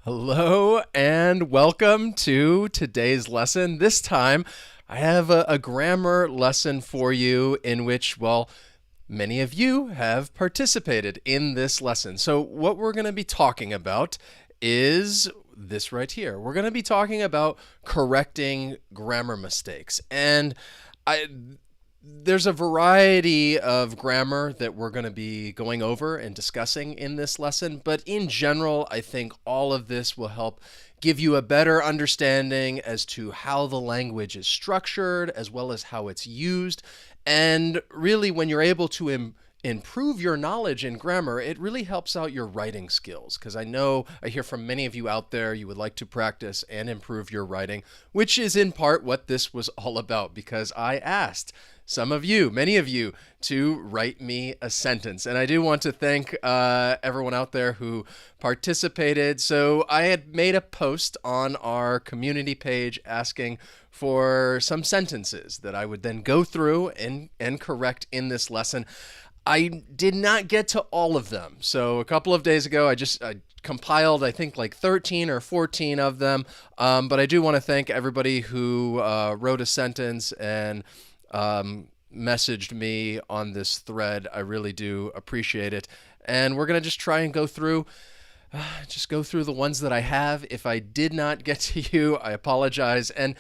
Hello and welcome to today's lesson. This time I have a grammar lesson for you in which, well, many of you have participated in this lesson. So what we're going to be talking about is this right here. We're going to be talking about correcting grammar mistakes. And there's a variety of grammar that we're going to be going over and discussing in this lesson, but in general, I think all of this will help give you a better understanding as to how the language is structured, as well as how it's used. And really, when you're able to improve your knowledge in grammar, it really helps out your writing skills, because I hear from many of you out there, you would like to practice and improve your writing, which is in part what this was all about, because I asked many of you, to write me a sentence. And I do want to thank everyone out there who participated. So I had made a post on our community page asking for some sentences that I would then go through and correct in this lesson. I did not get to all of them. So a couple of days ago, I compiled, I think, like 13 or 14 of them. But I do want to thank everybody who wrote a sentence and messaged me on this thread. I really do appreciate it. And we're going to just try and go through the ones that I have. If I did not get to you, I apologize. And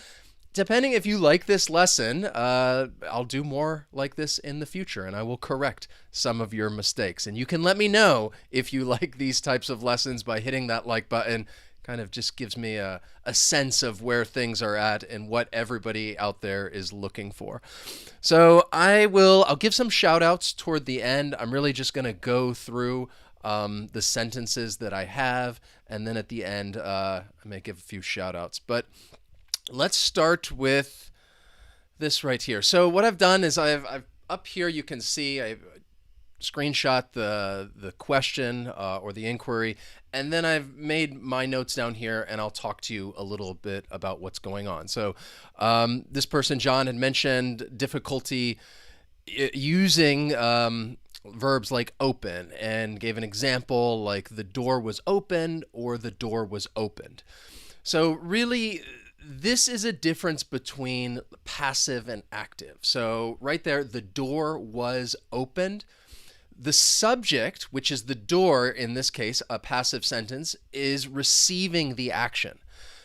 depending if you like this lesson, I'll do more like this in the future, and I will correct some of your mistakes. And you can let me know if you like these types of lessons by hitting that like button. Kind of just gives me a sense of where things are at and what everybody out there is looking for. So I'll give some shout outs toward the end. I'm really just going to go through the sentences that I have, and then at the end, I may give a few shout outs. But let's start with this right here. So what I've done is I've up here, you can see I screenshot the question or the inquiry, and then I've made my notes down here, and I'll talk to you a little bit about what's going on. So this person, John, had mentioned difficulty using verbs like open, and gave an example like the door was opened or the door was opened. So really, this is a difference between passive and active. So right there, the door was opened. The subject, which is the door, in this case, a passive sentence, is receiving the action.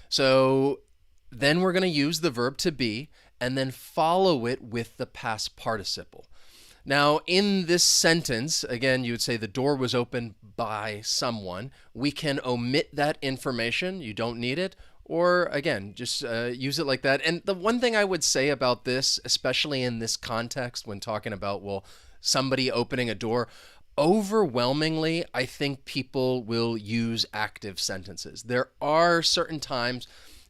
So then we're going to use the verb to be and then follow it with the past participle. Now, in this sentence, again, you would say the door was opened by someone. We can omit that information. You don't need it. Or again, just use it like that. And the one thing I would say about this, especially in this context, when talking about, well, somebody opening a door, overwhelmingly, I think people will use active sentences. There are certain times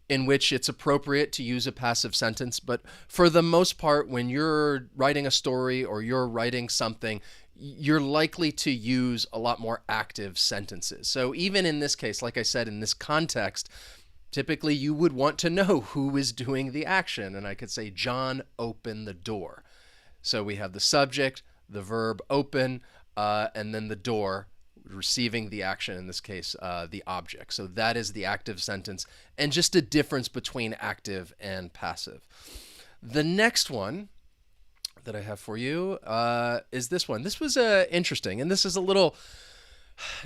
in which it's appropriate to use a passive sentence, but for the most part, when you're writing a story or you're writing something, you're likely to use a lot more active sentences. So even in this case, like I said, in this context, typically you would want to know who is doing the action. And I could say, John opened the door. So we have the subject, the verb open, and then the door receiving the action, in this case, the object. So that is the active sentence, and just a difference between active and passive. The next one that I have for you is this one. This was interesting, and this is a little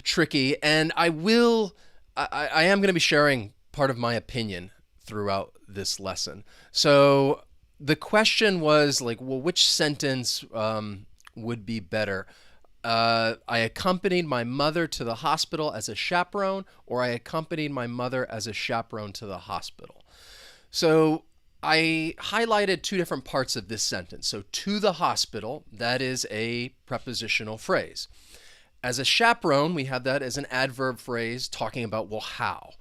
tricky, and I am going to be sharing part of my opinion throughout this lesson. So the question was like, well, which sentence would be better? I accompanied my mother to the hospital as a chaperone, or I accompanied my mother as a chaperone to the hospital. So I highlighted two different parts of this sentence. So to the hospital, that is a prepositional phrase. As a chaperone, we have that as an adverb phrase talking about, well, how.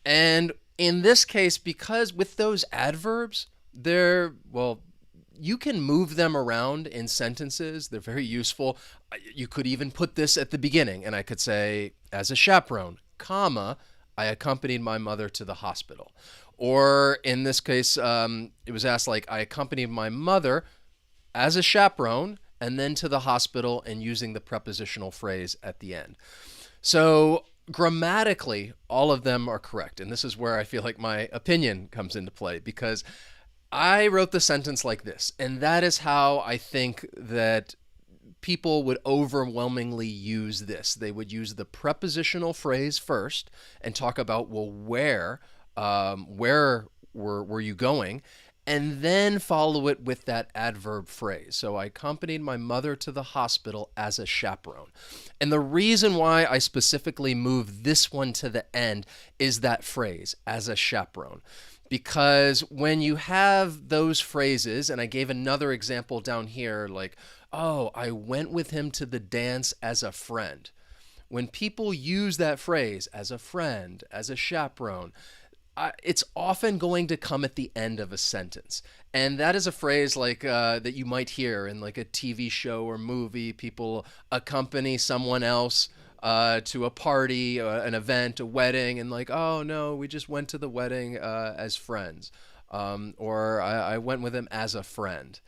And in this case, because with those adverbs, you can move them around in sentences. They're very useful. You could even put this at the beginning, and I could say, as a chaperone, comma, I accompanied my mother to the hospital. Or in this case, it was asked like, I accompanied my mother as a chaperone and then to the hospital, and using the prepositional phrase at the end. So Grammatically, all of them are correct. And this is where I feel like my opinion comes into play because I wrote the sentence like this. And that is how I think that people would overwhelmingly use this. They would use the prepositional phrase first and talk about, well, where were you going? And then follow it with that adverb phrase. So I accompanied my mother to the hospital as a chaperone. And the reason why I specifically moved this one to the end is that phrase, as a chaperone. Because when you have those phrases, and I gave another example down here, like, oh, I went with him to the dance as a friend. When people use that phrase, as a friend, as a chaperone, it's often going to come at the end of a sentence. And that is a phrase like that you might hear in like a TV show or movie. People accompany someone else to a party, an event, a wedding, and like, oh no, we just went to the wedding as friends. Or I went with him as a friend.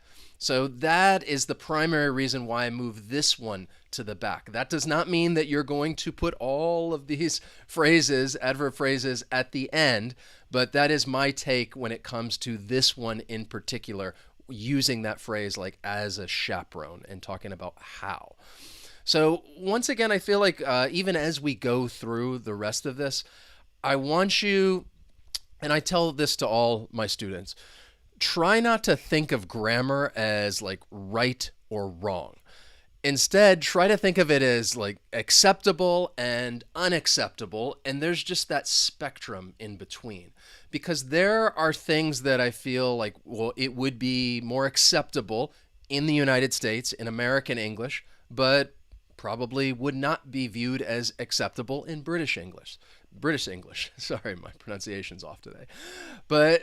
So that is the primary reason why I moved this one to the back. That does not mean that you're going to put all of these phrases, adverb phrases, at the end, but that is my take when it comes to this one in particular, using that phrase like as a chaperone and talking about how. So once again, I feel like even as we go through the rest of this, I want you, and I tell this to all my students, try not to think of grammar as like right or wrong. Instead, try to think of it as like acceptable and unacceptable, and there's just that spectrum in between. Because there are things that I feel like, well, it would be more acceptable in the United States, in American English, but probably would not be viewed as acceptable in British English. British English. Sorry, my pronunciation's off today. But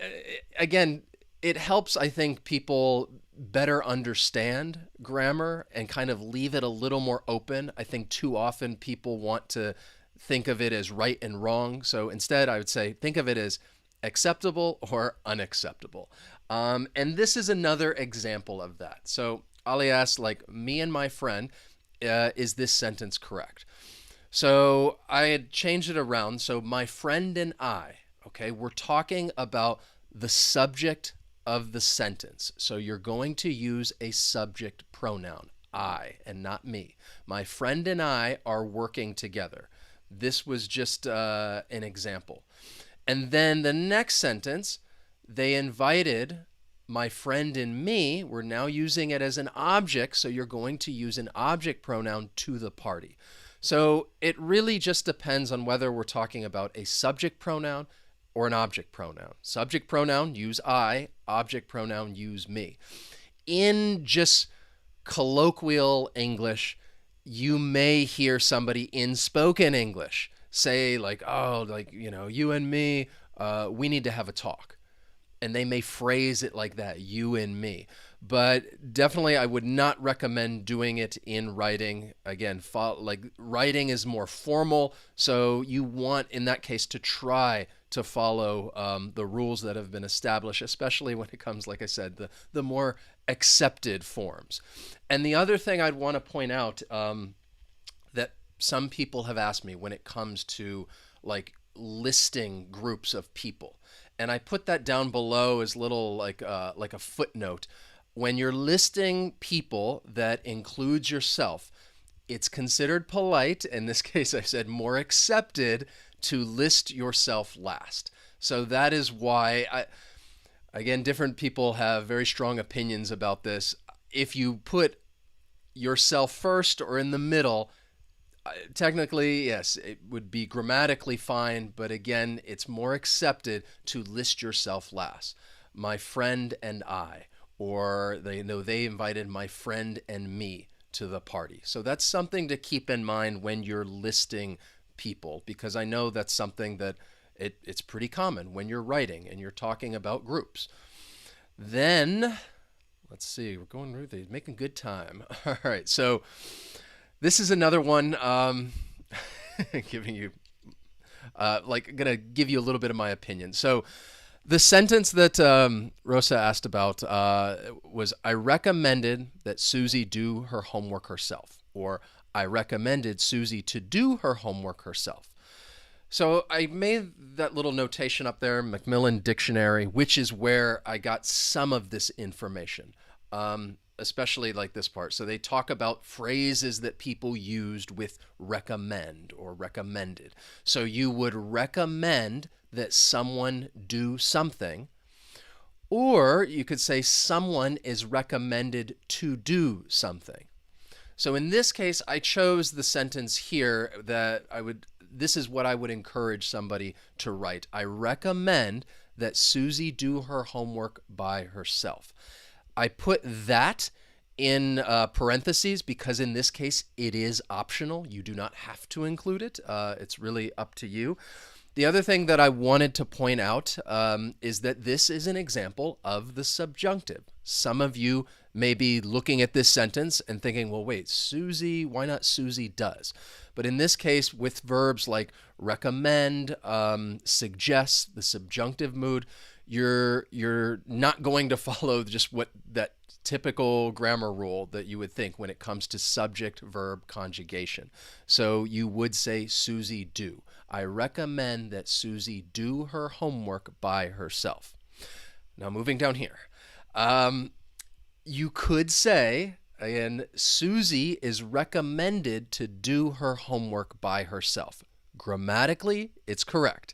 again, it helps, I think, people better understand grammar and kind of leave it a little more open. I think too often people want to think of it as right and wrong. So instead, I would say think of it as acceptable or unacceptable. And this is another example of that. So Ali asked, like, me and my friend, is this sentence correct? So I had changed it around. So my friend and I, okay, we're talking about the subject of the sentence. So you're going to use a subject pronoun, I, and not me. My friend and I are working together. This was just an example. And then the next sentence, they invited my friend and me. We're now using it as an object, so you're going to use an object pronoun to the party. So it really just depends on whether we're talking about a subject pronoun or an object pronoun. Subject pronoun, use I. Object pronoun, use me. In just colloquial English, you may hear somebody in spoken English say like, oh, like, you know, you and me, we need to have a talk. And they may phrase it like that, you and me. But definitely I would not recommend doing it in writing. Again, like writing is more formal, so you want, in that case, to try to follow the rules that have been established, especially when it comes, like I said, the more accepted forms. And the other thing I'd want to point out that some people have asked me when it comes to like listing groups of people, and I put that down below as little like a footnote. When you're listing people that includes yourself, it's considered polite, in this case I said more accepted, to list yourself last. So that is why, again, different people have very strong opinions about this. If you put yourself first or in the middle, technically, yes, it would be grammatically fine, but again, it's more accepted to list yourself last. My friend and I, or they invited my friend and me to the party. So that's something to keep in mind when you're listing people, because I know that's something that it's pretty common when you're writing and you're talking about groups. Then, let's see, we're going through these, making good time. All right, so this is another one, giving you, gonna give you a little bit of my opinion. So the sentence that Rosa asked about was, I recommended that Susie do her homework herself, or I recommended Susie to do her homework herself. So I made that little notation up there, Macmillan Dictionary, which is where I got some of this information, especially like this part. So they talk about phrases that people used with recommend or recommended. So you would recommend that someone do something, or you could say someone is recommended to do something. So in this case, I chose the sentence here that this is what I would encourage somebody to write. I recommend that Susie do her homework by herself. I put that in parentheses because in this case, it is optional. You do not have to include it. It's really up to you. The other thing that I wanted to point out is that this is an example of the subjunctive. Some of you may be looking at this sentence and thinking, well, wait, Susie, why not Susie does? But in this case, with verbs like recommend, suggest, the subjunctive mood, you're not going to follow just what that typical grammar rule that you would think when it comes to subject verb conjugation. So you would say Susie do. I recommend that Susie do her homework by herself. Now moving down here. You could say, again, Susie is recommended to do her homework by herself. Grammatically, it's correct.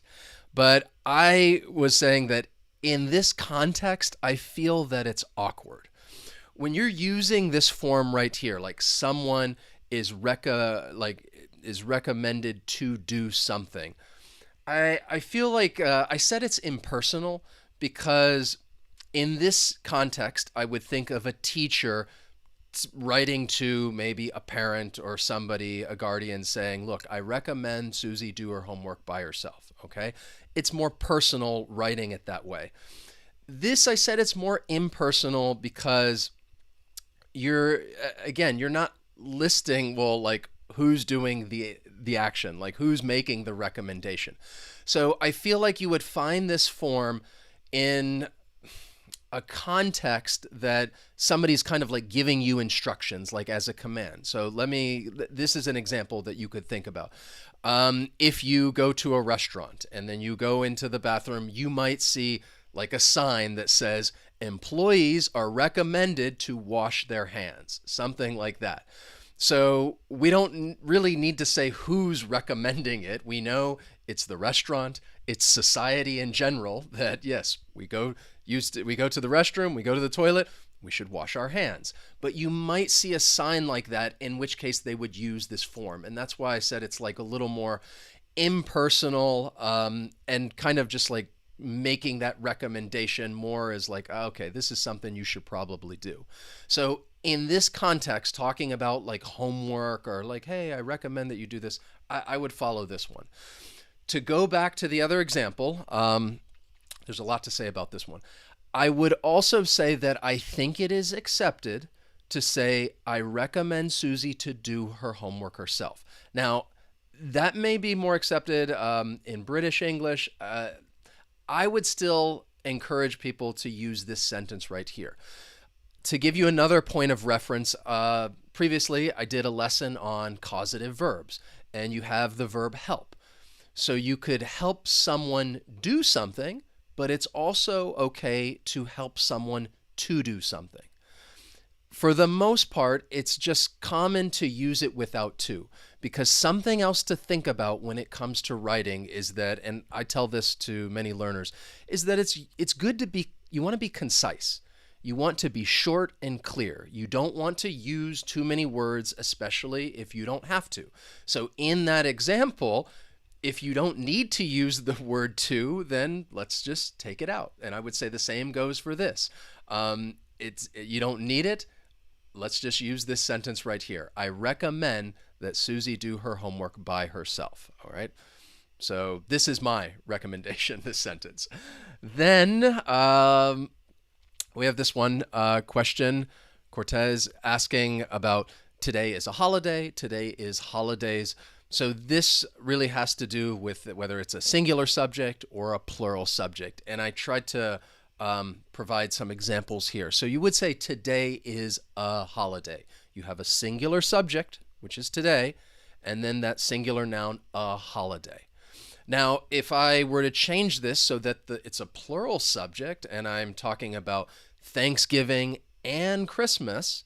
But I was saying that in this context, I feel that it's awkward. When you're using this form right here, like someone is recommended to do something, I feel like I said it's impersonal because in this context, I would think of a teacher writing to maybe a parent or somebody, a guardian, saying, look, I recommend Susie do her homework by herself, okay? It's more personal writing it that way. This, I said it's more impersonal because you're not listing, well, like who's doing the action, like who's making the recommendation. So I feel like you would find this form in a context that somebody's kind of like giving you instructions, like as a command. So this is an example that you could think about. If you go to a restaurant and then you go into the bathroom, you might see like a sign that says, employees are recommended to wash their hands, something like that. So we don't really need to say who's recommending it. We know it's the restaurant, it's society in general that yes, we go to the restroom, we go to the toilet, we should wash our hands. But you might see a sign like that, in which case they would use this form. And that's why I said it's like a little more impersonal and kind of just like making that recommendation more as like, okay, this is something you should probably do. So in this context, talking about like homework or like, hey, I recommend that you do this, I would follow this one. To go back to the other example, there's a lot to say about this one. I would also say that I think it is accepted to say, I recommend Susie to do her homework herself. Now, that may be more accepted in British English. I would still encourage people to use this sentence right here. To give you another point of reference, previously I did a lesson on causative verbs, and you have the verb help. So you could help someone do something, but it's also okay to help someone to do something. For the most part, it's just common to use it without to, because something else to think about when it comes to writing is that, and I tell this to many learners, is that it's good to be, you want to be concise. You want to be short and clear. You don't want to use too many words, especially if you don't have to. So in that example, if you don't need to use the word to, then let's just take it out. And I would say the same goes for this. You don't need it. Let's just use this sentence right here. I recommend that Susie do her homework by herself. All right. So this is my recommendation, this sentence. Then we have this one question, Cortez asking about today is a holiday, today is holidays. So this really has to do with whether it's a singular subject or a plural subject. And I tried to provide some examples here. So you would say today is a holiday. You have a singular subject, which is today, and then that singular noun, a holiday. Now, if I were to change this so that it's a plural subject and I'm talking about Thanksgiving and Christmas,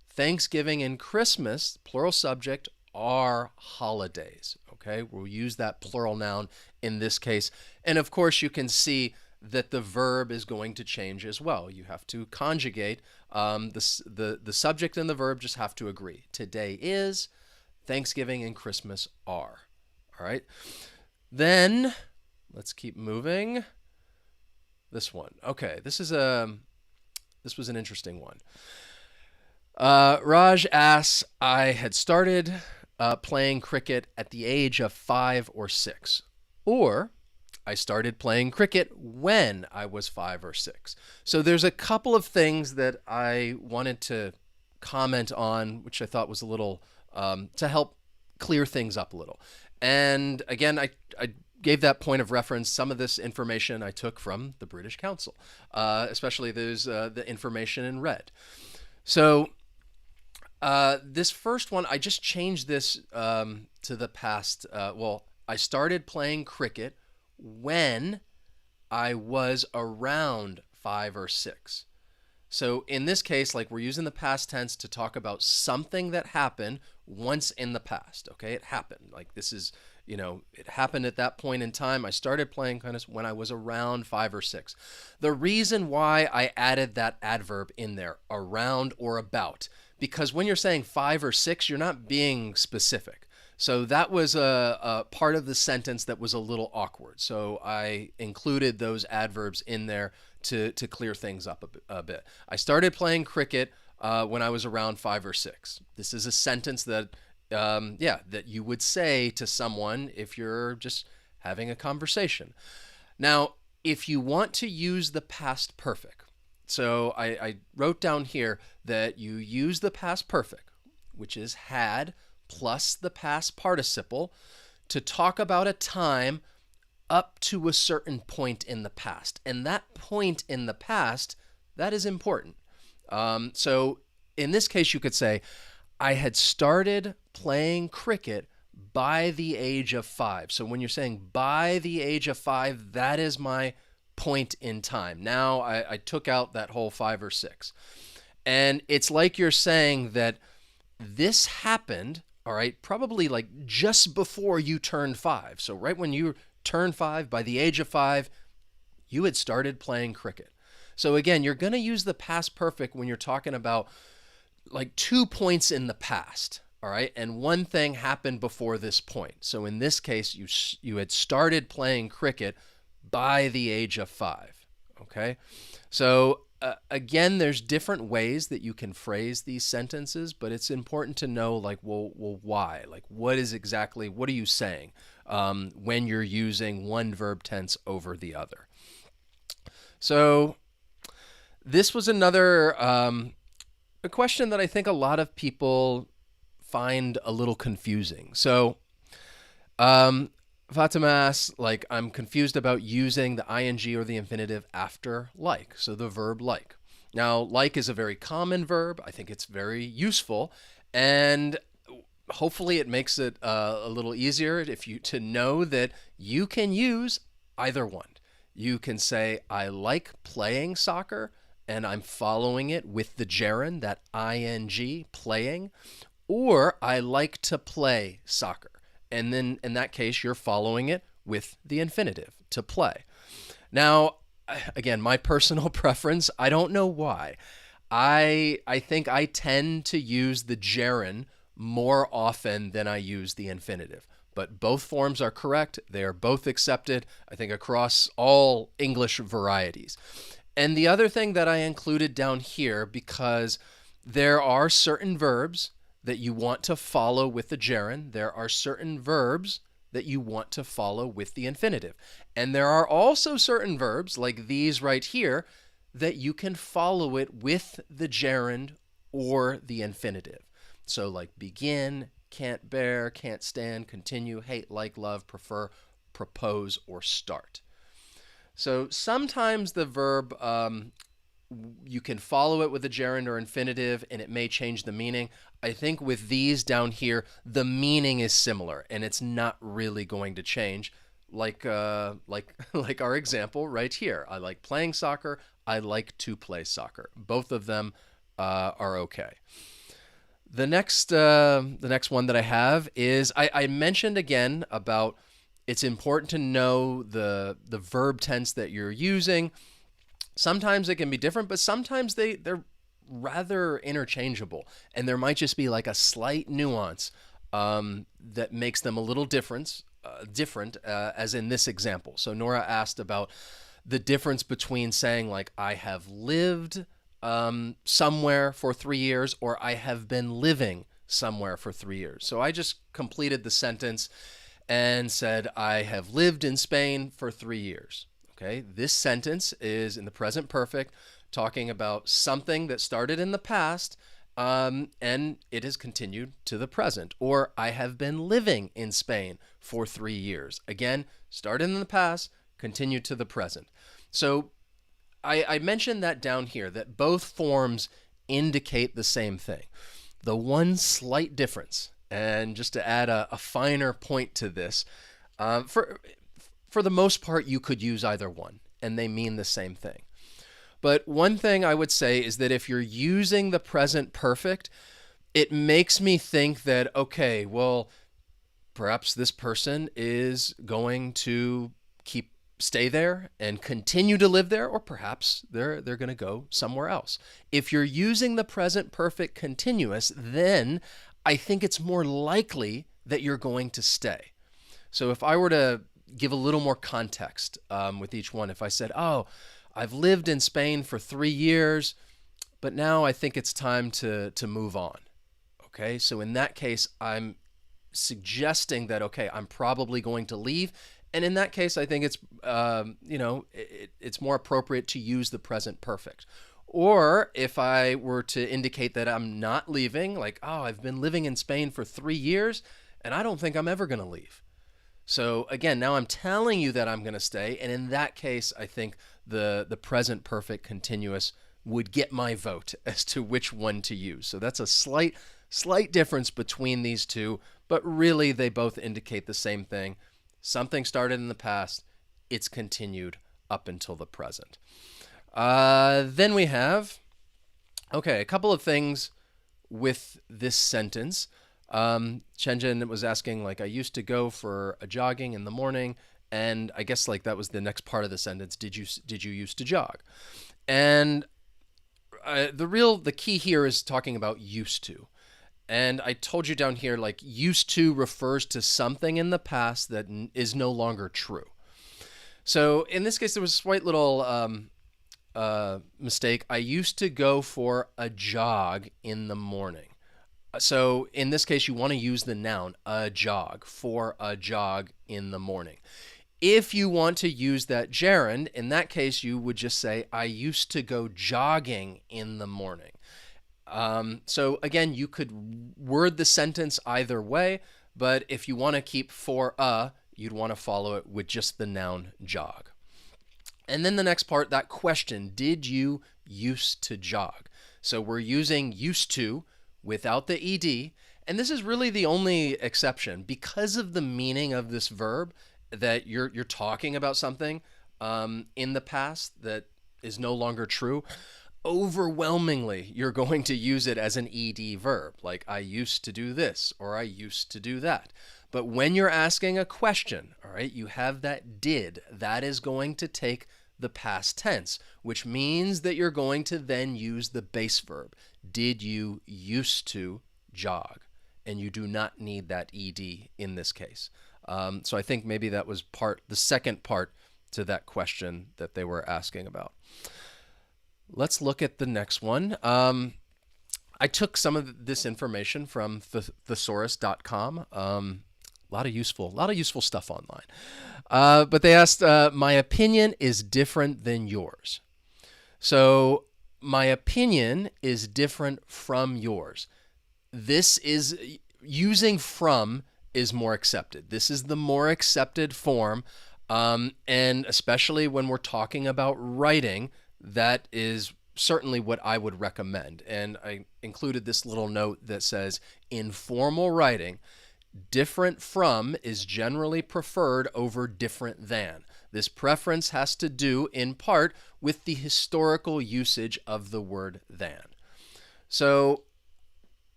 Thanksgiving and Christmas, plural subject, are holidays. Okay, we'll use that plural noun in this case. And of course, you can see that the verb is going to change as well. You have to conjugate. The subject and the verb just have to agree. Today is, Thanksgiving and Christmas are. All right. Then let's keep moving. This one. Okay, this was an interesting one. Raj asks, I had started playing cricket at the age of 5 or 6, or I started playing cricket when I was 5 or 6. So there's a couple of things that I wanted to comment on, which I thought was a little to help clear things up a little. And again, I gave that point of reference. Some of this information I took from the British Council, especially the information in red. So this first one, I just changed this to the past. I started playing cricket when I was around 5 or 6. So in this case, like, we're using the past tense to talk about something that happened once in the past. Okay, it happened. Like, this is, it happened at that point in time. I started playing kind of when I was around 5 or 6. The reason why I added that adverb in there, around or about, because when you're saying 5 or 6, you're not being specific. So that was a part of the sentence that was a little awkward. So I included those adverbs in there to clear things up a bit. I started playing cricket when I was around 5 or 6. This is a sentence that, that you would say to someone if you're just having a conversation. Now, if you want to use the past perfect, so I wrote down here that you use the past perfect, which is had plus the past participle, to talk about a time up to a certain point in the past. And that point in the past, that is important. So in this case, you could say, I had started playing cricket by the age of 5. So when you're saying by the age of 5, that is my point in time. Now I took out that whole 5 or 6. And it's like you're saying that this happened, all right, probably like just before you turned 5. So right when you turned 5, by the age of 5, you had started playing cricket. So again, you're going to use the past perfect when you're talking about like 2 points in the past, all right? And one thing happened before this point. So in this case, you had started playing cricket by the age of 5, okay? So again, there's different ways that you can phrase these sentences, but it's important to know, like, well, why? Like, what are you saying when you're using one verb tense over the other? So this was another a question that I think a lot of people find a little confusing. So Fatima asks, like, I'm confused about using the ing or the infinitive after like, so the verb like. Now, like is a very common verb. I think it's very useful, and hopefully it makes it a little easier to know that you can use either one. You can say, I like playing soccer, and I'm following it with the gerund, that ing, playing, or I like to play soccer. And then in that case, you're following it with the infinitive, to play. Now, again, my personal preference, I don't know why. I think I tend to use the gerund more often than I use the infinitive. But both forms are correct. They are both accepted, I think, across all English varieties. And the other thing that I included down here, because there are certain verbs that you want to follow with the gerund. There are certain verbs that you want to follow with the infinitive. And there are also certain verbs, like these right here, that you can follow it with the gerund or the infinitive. So like begin, can't bear, can't stand, continue, hate, like, love, prefer, propose, or start. So sometimes the verb, you can follow it with a gerund or infinitive, and it may change the meaning. I think with these down here, the meaning is similar, and it's not really going to change. like our example right here. I like playing soccer. I like to play soccer. Both of them are okay. The next one that I have is I mentioned again about it's important to know the verb tense that you're using. Sometimes it can be different, but sometimes they're rather interchangeable, and there might just be like a slight nuance that makes them a little different, as in this example. So Nora asked about the difference between saying like I have lived somewhere for 3 years or I have been living somewhere for 3 years. So I just completed the sentence and said I have lived in Spain for 3 years. Okay, this sentence is in the present perfect, talking about something that started in the past and it has continued to the present. Or I have been living in Spain for 3 years. Again, started in the past, continued to the present. So I mentioned that down here, that both forms indicate the same thing. The one slight difference, and just to add a finer point to this, for the most part, you could use either one, and they mean the same thing. But one thing I would say is that if you're using the present perfect, it makes me think that, okay, well, perhaps this person is going to stay there and continue to live there, or perhaps they're going to go somewhere else. If you're using the present perfect continuous, then I think it's more likely that you're going to stay. So if I were to give a little more context with each one, if I said, oh, I've lived in Spain for 3 years, but now I think it's time to move on. Okay, so in that case, I'm suggesting that, okay, I'm probably going to leave. And in that case, I think it's, it's more appropriate to use the present perfect. Or if I were to indicate that I'm not leaving, like, oh, I've been living in Spain for 3 years, and I don't think I'm ever going to leave. So again, now I'm telling you that I'm going to stay. And in that case, I think the present perfect continuous would get my vote as to which one to use. So that's a slight difference between these two, but really they both indicate the same thing. Something started in the past, it's continued up until the present. Then we have, okay, a couple of things with this sentence. Chenjin was asking, like, I used to go for a jogging in the morning, and I guess like that was the next part of the sentence. Did you used to jog? And the key here is talking about used to. And I told you down here, like, used to refers to something in the past that is no longer true. So in this case, there was a slight little mistake. I used to go for a jog in the morning. So in this case, you want to use the noun, a jog, for a jog in the morning. If you want to use that gerund, in that case, you would just say, I used to go jogging in the morning. So again, you could word the sentence either way, but if you want to keep for a, you'd want to follow it with just the noun jog. And then the next part, that question, did you used to jog? So we're using used to without the ed, and this is really the only exception because of the meaning of this verb, that you're talking about something in the past that is no longer true. Overwhelmingly, you're going to use it as an ed verb, like I used to do this or I used to do that. But when you're asking a question, all right, you have that did. That is going to take the past tense, which means that you're going to then use the base verb. Did you used to jog? And you do not need that ed in this case. So I think maybe that was the second part to that question that they were asking about. Let's look at the next one. I took some of this information from thesaurus.com. A lot of useful stuff online. But they asked, my opinion is different than yours. So my opinion is different from yours. This is using from is more accepted. This is the more accepted form. And especially when we're talking about writing, that is certainly what I would recommend. And I included this little note that says, in formal writing, Different from is generally preferred over different than. This preference has to do in part with the historical usage of the word than. So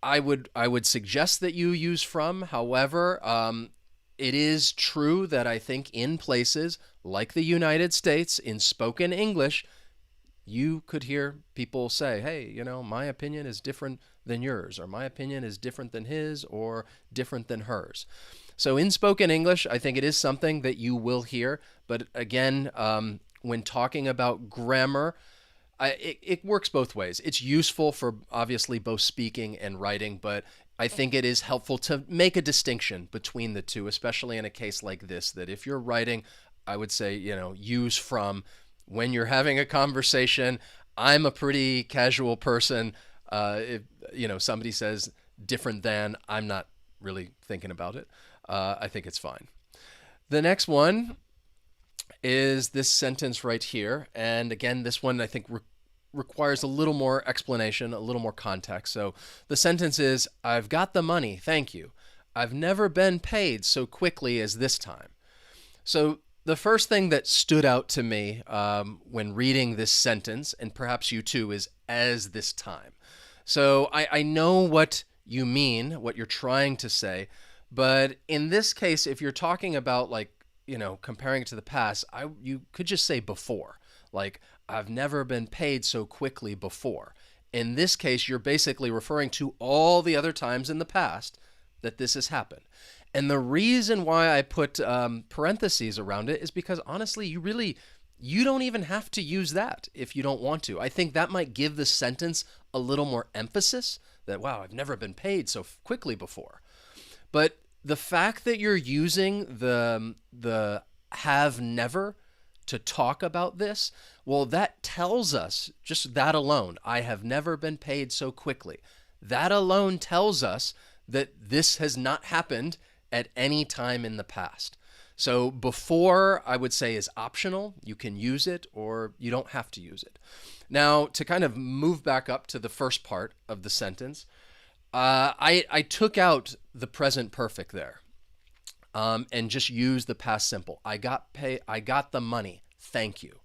I would suggest that you use from. However, it is true that I think in places like the United States, in spoken English, you could hear people say, hey, my opinion is different than yours, or my opinion is different than his, or different than hers. So in spoken English, I think it is something that you will hear. But again, when talking about grammar, it works both ways. It's useful for obviously both speaking and writing, but I think it is helpful to make a distinction between the two, especially in a case like this, that if you're writing, I would say, use from. When you're having a conversation, I'm a pretty casual person. If somebody says different than, I'm not really thinking about it. I think it's fine. The next one is this sentence right here. And again, this one I think requires a little more explanation, a little more context. So the sentence is, I've got the money, thank you. I've never been paid so quickly as this time. So the first thing that stood out to me when reading this sentence, and perhaps you too, is as this time. So I know what you mean, what you're trying to say, but in this case, if you're talking about comparing it to the past, you could just say before. Like, I've never been paid so quickly before. In this case, you're basically referring to all the other times in the past that this has happened. And the reason why I put parentheses around it is because honestly, you don't even have to use that if you don't want to. I think that might give the sentence a little more emphasis that, wow, I've never been paid so quickly before. But the fact that you're using the have never to talk about this, well, that tells us, just that alone, I have never been paid so quickly. That alone tells us that this has not happened at any time in the past. So before, I would say, is optional. You can use it or you don't have to use it. Now, to kind of move back up to the first part of the sentence, I took out the present perfect there and just used the past simple. I got the money, thank you.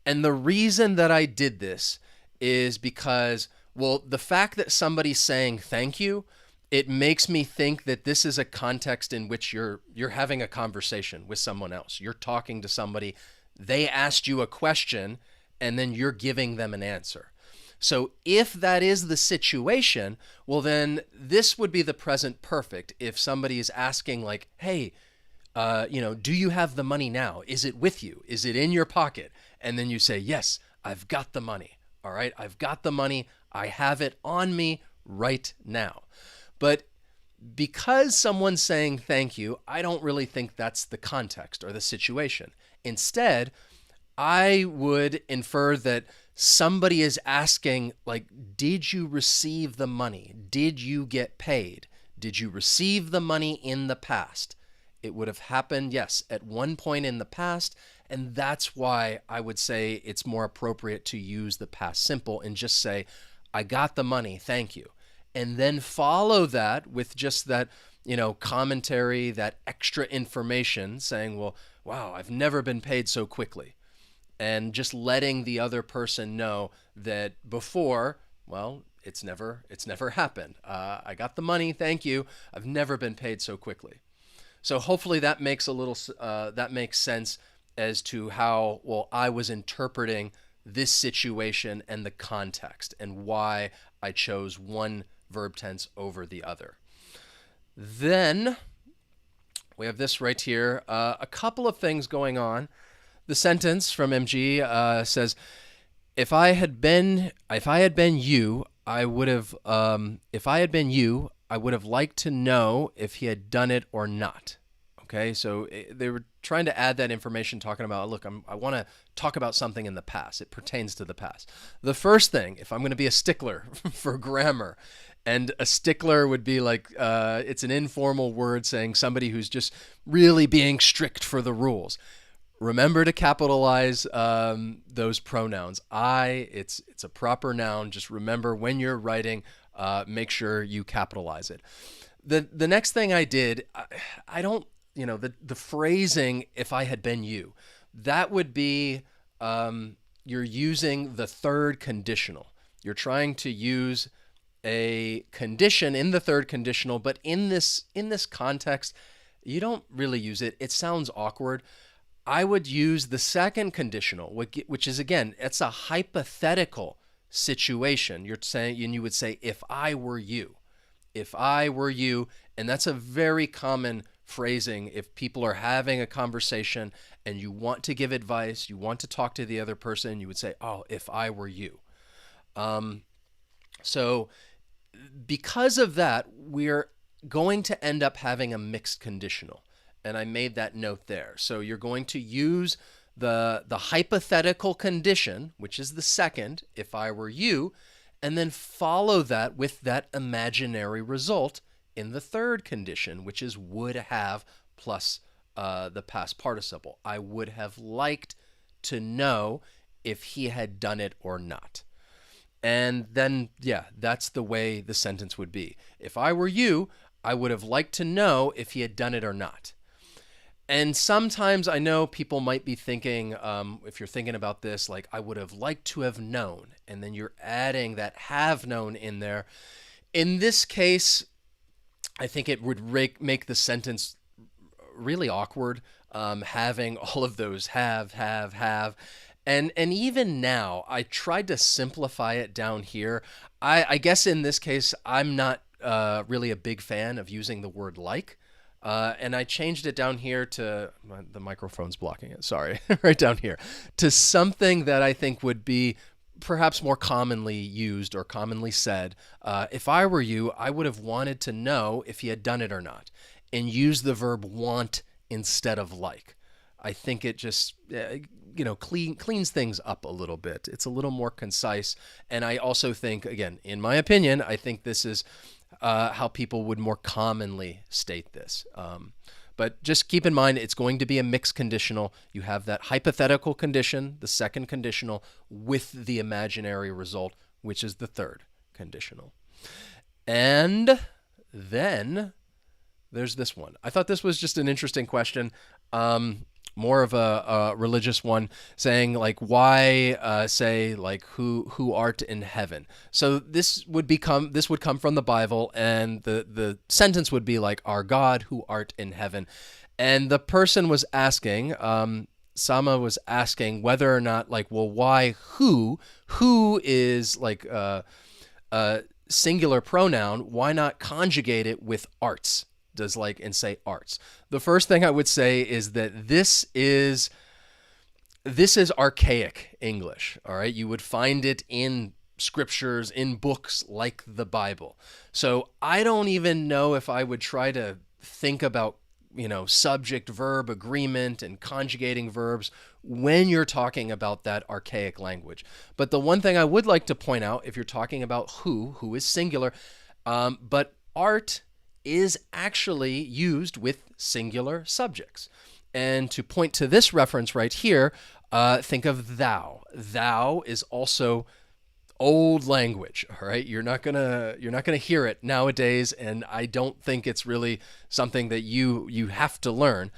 And the reason that I did this is because, well, the fact that somebody's saying thank you, it makes me think that this is a context in which you're having a conversation with someone else. You're talking to somebody, they asked you a question, and then you're giving them an answer. So if that is the situation, well, then this would be the present perfect. If somebody is asking like, hey, do you have the money now? Is it with you? Is it in your pocket? And then you say, yes, I've got the money. All right, I've got the money. I have it on me right now. But because someone's saying thank you, I don't really think that's the context or the situation. Instead, I would infer that somebody is asking, like, did you receive the money? Did you get paid? Did you receive the money in the past? It would have happened, yes, at one point in the past, and that's why I would say it's more appropriate to use the past simple and just say, I got the money, thank you. And then follow that with just that, commentary, that extra information saying, well, wow, I've never been paid so quickly. And just letting the other person know that before, well, it's never happened. I got the money, thank you. I've never been paid so quickly. So hopefully that makes sense as to how, well, I was interpreting this situation and the context and why I chose one verb tense over the other. Then we have this right here, a couple of things going on. The sentence from MG says, if I had been you, I would have liked to know if he had done it or not. Okay, so they were trying to add that information, talking about, look, I want to talk about something in the past. It pertains to the past. The first thing, if I'm going to be a stickler for grammar, and a stickler would be like, it's an informal word saying somebody who's just really being strict for the rules. Remember to capitalize those pronouns. It's a proper noun. Just remember when you're writing, make sure you capitalize it. the next thing I did, I don't, the phrasing, if I had been you, that would be you're using the third conditional. You're trying to use a condition in the third conditional, but in this context, you don't really use it. It sounds awkward. I would use the second conditional, which is, again, it's a hypothetical situation. You're saying, and you would say, if I were you. If I were you, and that's a very common phrasing if people are having a conversation and you want to give advice, you want to talk to the other person, you would say, oh, if I were you. So because of that, we're going to end up having a mixed conditional. And I made that note there. So you're going to use the hypothetical condition, which is the second, if I were you, and then follow that with that imaginary result in the third condition, which is would have plus the past participle. I would have liked to know if he had done it or not. And then, yeah, that's the way the sentence would be. If I were you, I would have liked to know if he had done it or not. And sometimes I know people might be thinking, if you're thinking about this, like, I would have liked to have known. And then you're adding that have known in there. In this case, I think it would make the sentence really awkward, having all of those have. And even now, I tried to simplify it down here. I guess in this case, I'm not really a big fan of using the word like. And I changed it down here to, the microphone's blocking it, sorry, right down here, to something that I think would be perhaps more commonly used or commonly said. If I were you, I would have wanted to know if he had done it or not, and use the verb want instead of like. I think it just, cleans things up a little bit. It's a little more concise. And I also think, again, in my opinion, I think this is how people would more commonly state this. But just keep in mind, it's going to be a mixed conditional. You have that hypothetical condition, the second conditional, with the imaginary result, which is the third conditional. And then there's this one. I thought this was just an interesting question. More of a religious one, saying like, why say like who art in heaven? So this would come from the Bible, and the sentence would be like, our God who art in heaven. And the person was asking, Sama was asking whether or not, like, well, why who is like a singular pronoun? Why not conjugate it with arts? And say arts. The first thing I would say is that this is archaic English. All right, you would find it in scriptures, in books like the Bible. So I don't even know if I would try to think about subject verb agreement and conjugating verbs when you're talking about that archaic language. But the one thing I would like to point out, if you're talking about who is singular, but art is actually used with singular subjects. And to point to this reference right here, think of thou. Thou is also old language, all right? You're not gonna hear it nowadays, and I don't think it's really something that you have to learn.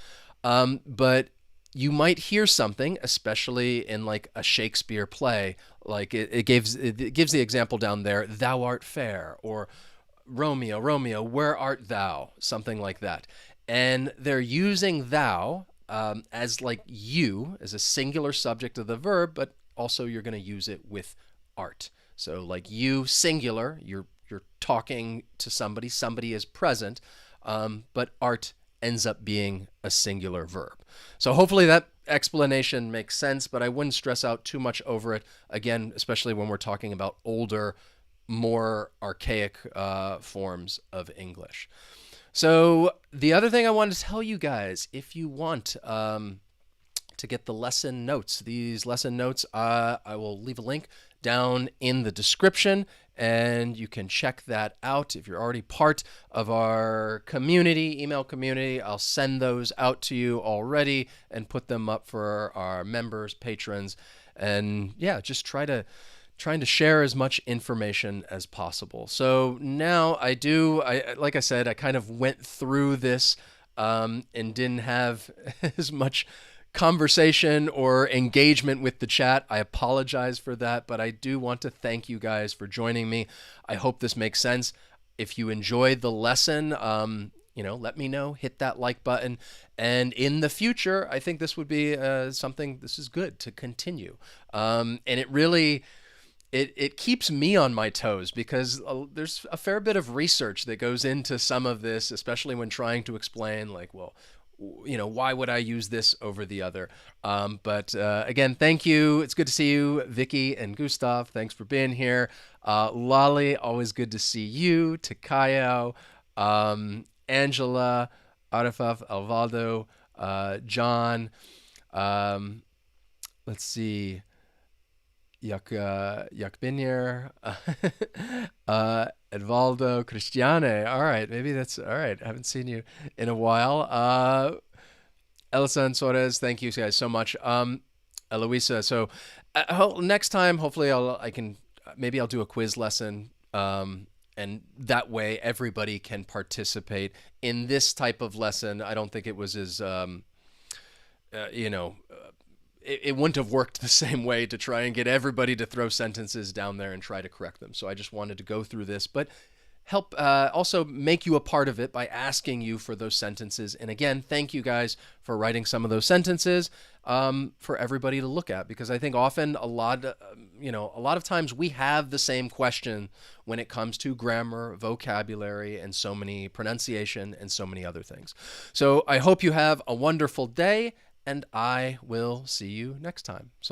But you might hear something, especially in like a Shakespeare play, like it gives the example down there, thou art fair, or Romeo, Romeo, where art thou? Something like that. And they're using thou as like you, as a singular subject of the verb, but also you're going to use it with art. So like you, singular, you're talking to somebody is present, but art ends up being a singular verb. So hopefully that explanation makes sense, but I wouldn't stress out too much over it. Again, especially when we're talking about older, more archaic forms of English. So the other thing I wanted to tell you guys, if you want to get the lesson notes, these lesson notes, I will leave a link down in the description, and you can check that out. If you're already part of our community, email community, I'll send those out to you already and put them up for our members, patrons, and yeah, just try to trying to share as much information as possible. So now like I said, I kind of went through this and didn't have as much conversation or engagement with the chat. I apologize for that, but I do want to thank you guys for joining me. I hope this makes sense. If you enjoyed the lesson, let me know, hit that like button. And in the future, I think this would be this is good to continue. And it really, it keeps me on my toes because there's a fair bit of research that goes into some of this, especially when trying to explain, like, well, why would I use this over the other? But again, thank you. It's good to see you, Vicky and Gustav. Thanks for being here. Lolly, always good to see you. Takayo, Angela, Arafaf, Alvaldo, John. Let's see. Yakbinir, Edvaldo, Cristiane. All right, maybe that's all right. I haven't seen you in a while. Elsa and Suarez, thank you guys so much. Eloisa, so next time, hopefully, maybe I'll do a quiz lesson. And that way, everybody can participate in this type of lesson. I don't think it was as it wouldn't have worked the same way to try and get everybody to throw sentences down there and try to correct them. So I just wanted to go through this, but help also make you a part of it by asking you for those sentences. And again, thank you guys for writing some of those sentences for everybody to look at, because I think often a lot of times we have the same question when it comes to grammar, vocabulary, and so many pronunciation and so many other things. So I hope you have a wonderful day, and I will see you next time. So